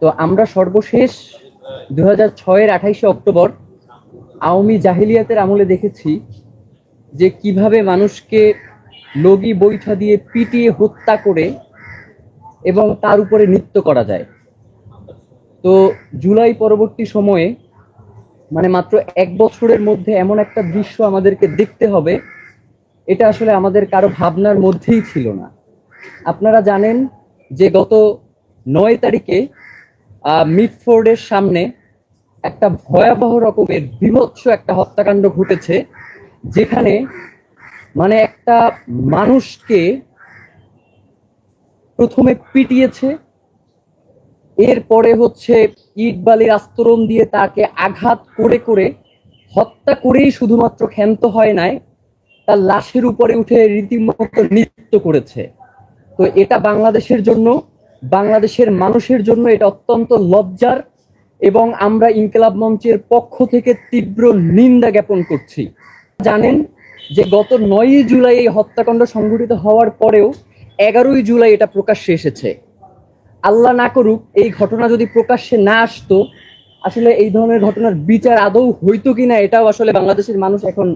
তো আমরা সর্বশেষ 2006-এর 28শে অক্টোবর আওয়ামী জাহিলিয়াতের আমলে দেখেছি যে কিভাবে মানুষকে লগি বৈঠা দিয়ে পিটিয়ে হত্যা করে এবং তার উপরে নৃত্য করা যায়। তো জুলাই পরবর্তী সময়ে মানে মাত্র 1 বছরের মধ্যে এমন একটা দৃশ্য আমাদেরকে দেখতে হবে, এটা আসলে আমাদের কারো ভাবনার মধ্যেই ছিল না। আপনারা জানেন যে গত 9 তারিখে মিডফোর্ডের সামনে একটা ভয়াবহ রকমের বীভৎস একটা হত্যাকাণ্ড ঘটেছে, যেখানে মানে একটা মানুষকে প্রথমে পিটিয়েছে, এরপরে হচ্ছে ইট বালির আস্তরণ দিয়ে তাকে আঘাত করে করে হত্যা করেই শুধুমাত্র ক্ষান্ত হয় নাই, তার লাশের উপরে উঠে রীতিমতো নৃত্য করেছে। তো এটা বাংলাদেশের জন্য, বাংলাদেশের মানুষের জন্য এটা অত্যন্ত লজ্জার, এবং আমরা ইনকিলাব মঞ্চের পক্ষ থেকে তীব্র নিন্দা জ্ঞাপন করছি। জানেন যে গত 9ই জুলাই এই হত্যাকাণ্ড সংঘটিত হওয়ার পরেও 11ই জুলাই এটা প্রকাশ্যে এসেছে। আল্লাহ না করুক এই ঘটনা যদি প্রকাশ্যে না আসতো, আসলে এই ধরনের ঘটনার বিচার আদৌ হইতো কিনা এটাও আসলে বাংলাদেশের মানুষ এখন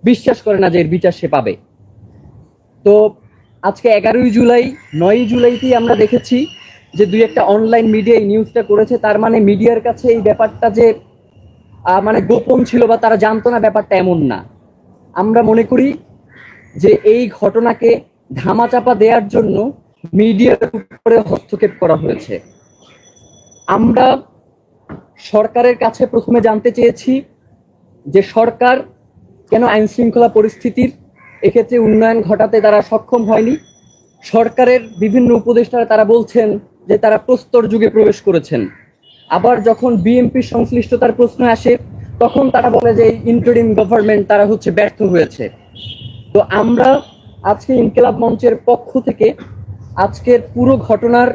বিশ্বাস করে না যে এর বিচার সে পাবে। তো আজকে 11ই জুলাই, 9ই জুলাইতেই আমরা দেখেছি যে দুই একটা অনলাইন মিডিয়া এই নিউজটা করেছে। তার মানে মিডিয়ার কাছে এই ব্যাপারটা যে মানে গোপন ছিল বা তারা জানতো না, ব্যাপারটা এমন না। আমরা মনে করি যে এই ঘটনাকে ধামাচাপা দেওয়ার জন্য মিডিয়ার উপরে হস্তক্ষেপ করা হয়েছে। আমরা সরকারের কাছে প্রথমে জানতে চেয়েছি যে সরকার কেন আইন শৃঙ্খলা পরিস্থিতির এক্ষেত্রে উন্নয়ন ঘটাতে তারা সক্ষম হয়নি। সরকারের বিভিন্ন উপদেষ্টারা তারা বলছেন যে তারা প্রস্তর যুগে প্রবেশ করেছেন, আবার যখন বিএনপির সংশ্লিষ্টতার প্রশ্ন আসে তখন তারা বলে যে ইন্টারিম গভর্নমেন্ট তারা হচ্ছে ব্যর্থ হয়েছে। তো আমরা আজকে ইনকিলাব মঞ্চের পক্ষ থেকে আজকের পুরো ঘটনার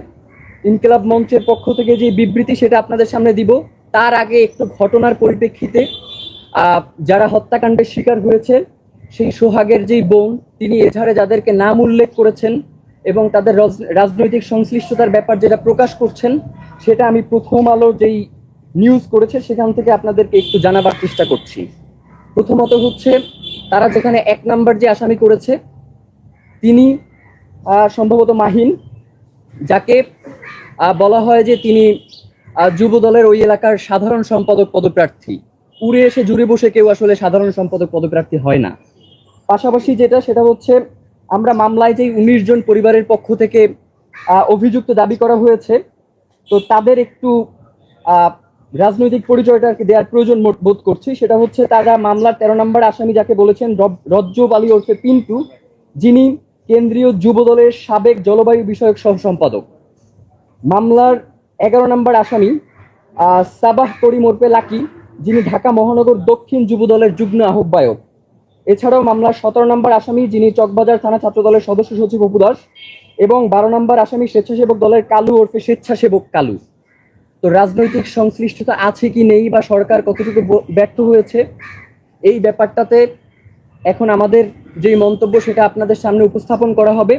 ইনকিলাব মঞ্চের পক্ষ থেকে যে বিবৃতি সেটা আপনাদের সামনে দিব। তার আগে একটু ঘটনার পরিপ্রেক্ষিতে যারা হত্যাকাণ্ডের শিকার হয়েছে সেই সোহাগের যেই বোন, তিনি এজাহারে যাদেরকে নাম উল্লেখ করেছেন এবং তাদের রাজনৈতিক সংশ্লিষ্টতার ব্যাপার যেটা প্রকাশ করছেন, সেটা আমি প্রথম আলো যেই নিউজ করেছে সেখান থেকে আপনাদেরকে একটু জানাবার চেষ্টা করছি। প্রথমত হচ্ছে তারা যেখানে 1 নাম্বার যে আসামি করেছে তিনি সম্ভবত মাহিন, যাকে বলা হয় যে তিনি যুব দলের ওই এলাকার সাধারণ সম্পাদক পদপ্রার্থী। উড়ে এসে জুড়ে বসে কেউ আসলে সাধারণ সম্পাদক পদপ্রার্থী হয় না। পাশাপাশি সেটা হচ্ছে আমরা মামলায় যে 19 জন পরিবারের পক্ষ থেকে অভিযুক্ত দাবি করা হয়েছে, তো তাদের একটু রাজনৈতিক পরিচয়টা দেওয়ার প্রয়োজন বোধ করছি। সেটা হচ্ছে তারা মামলার 13 নম্বর আসামি যাকে বলেছেন রজ্জব আলী ওরফে পিন্টু, যিনি কেন্দ্রীয় যুব দলের সাবেক জলবায়ু বিষয়ক সহ সম্পাদক। মামলার 11 নম্বর আসামি সাবাহ করিম ওরফে লাকি, যিনি ঢাকা মহানগর দক্ষিণ যুব দলের যুগ্ম আহ্বায়ক। এছাড়াও মামলার 17 নম্বর আসামি যিনি চকবাজার থানা ছাত্র দলের সদস্য সচিব অপু দাস, এবং 12 নম্বর আসামি স্বেচ্ছাসেবক দলের কালু ওরফে স্বেচ্ছাসেবক কালু। তো রাজনৈতিক সংশ্লিষ্টতা আছে কি নেই বা সরকার কতটুকু ব্যর্থ হয়েছে এই ব্যাপারটাতে এখন আমাদের যেই মন্তব্য সেটা আপনাদের সামনে উপস্থাপন করা হবে।